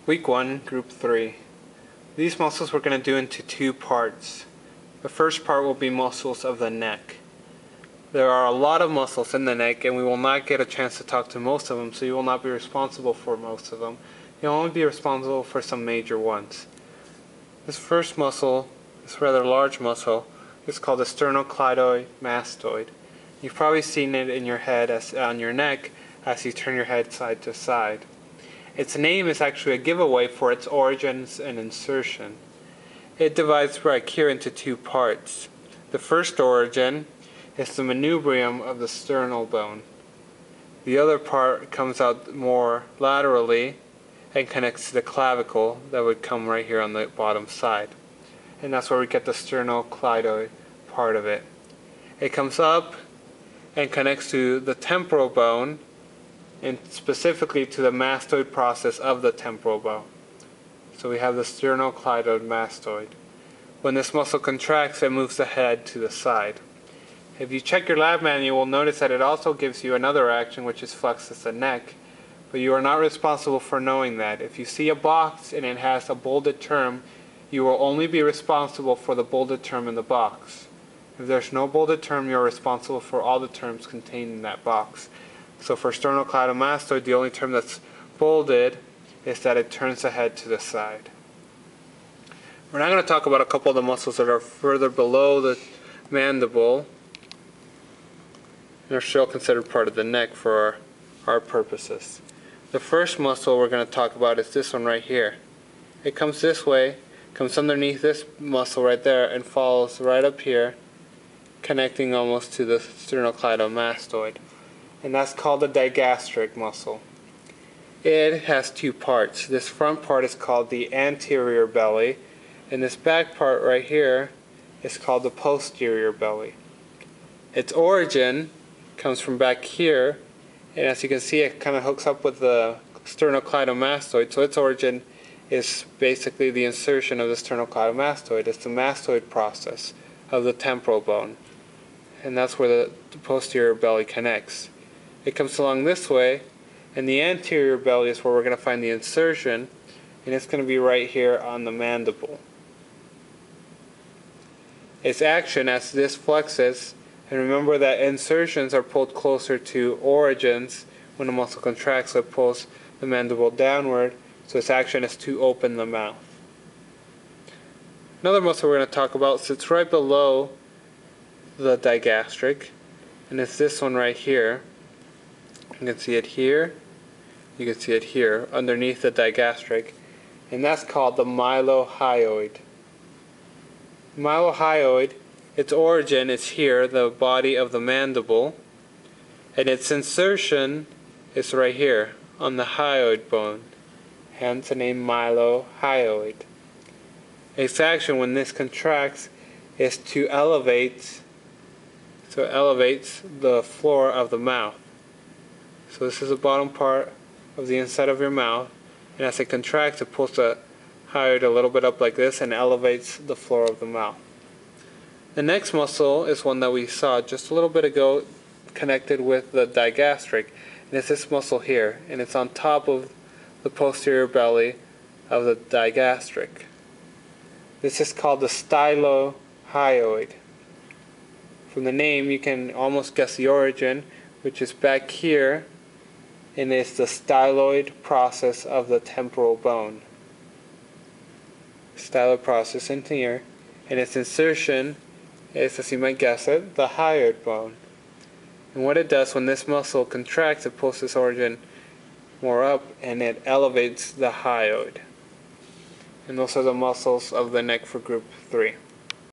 Week 1, Group 3. These muscles we're going to do into two parts. The first part will be muscles of the neck. There are a lot of muscles in the neck and we will not get a chance to talk to most of them, so you will not be responsible for most of them. You'll only be responsible for some major ones. This first muscle, this rather large muscle, is called the sternocleidomastoid. You've probably seen it in your head on your neck as you turn your head side to side. Its name is actually a giveaway for its origins and insertion. It divides right here into two parts. The first origin is the manubrium of the sternal bone. The other part comes out more laterally and connects to the clavicle that would come right here on the bottom side. And that's where we get the sternocleidoid part of it. It comes up and connects to the temporal bone, and specifically to the mastoid process of the temporal bone. So we have the sternocleidomastoid. When this muscle contracts, it moves the head to the side. If you check your lab manual, you will notice that it also gives you another action, which is flexus the neck, but you are not responsible for knowing that. If you see a box and it has a bolded term, you will only be responsible for the bolded term in the box. If there's no bolded term, you are responsible for all the terms contained in that box. So for sternocleidomastoid, the only term that's bolded is that it turns the head to the side. We're now going to talk about a couple of the muscles that are further below the mandible. They're still considered part of the neck for our purposes. The first muscle we're going to talk about is this one right here. It comes this way, comes underneath this muscle right there, and falls right up here, connecting almost to the sternocleidomastoid. And that's called the digastric muscle. It has two parts. This front part is called the anterior belly, and this back part right here is called the posterior belly. Its origin comes from back here, and as you can see, it kind of hooks up with the sternocleidomastoid, so its origin is basically the insertion of the sternocleidomastoid. It's the mastoid process of the temporal bone, and that's where the posterior belly connects. It comes along this way, and the anterior belly is where we're going to find the insertion, and it's going to be right here on the mandible. Its action as this flexes, and remember that insertions are pulled closer to origins when the muscle contracts, so it pulls the mandible downward, so its action is to open the mouth. Another muscle we're going to talk about sits right below the digastric, and it's this one right here. You can see it here, you can see it here, underneath the digastric, and that's called the mylohyoid. Mylohyoid, its origin is here, the body of the mandible, and its insertion is right here, on the hyoid bone, hence the name mylohyoid. Its action when this contracts is to elevate, so it elevates the floor of the mouth. So this is the bottom part of the inside of your mouth, and as it contracts, it pulls the hyoid a little bit up like this and elevates the floor of the mouth. The next muscle is one that we saw just a little bit ago, connected with the digastric, and it's this muscle here, and it's on top of the posterior belly of the digastric. This is called the stylohyoid. From the name, you can almost guess the origin, which is back here, and it's the styloid process of the temporal bone. Styloid process in here, and its insertion is, as you might guess it, the hyoid bone. And what it does when this muscle contracts, it pulls this origin more up and it elevates the hyoid. And those are the muscles of the neck for group 3.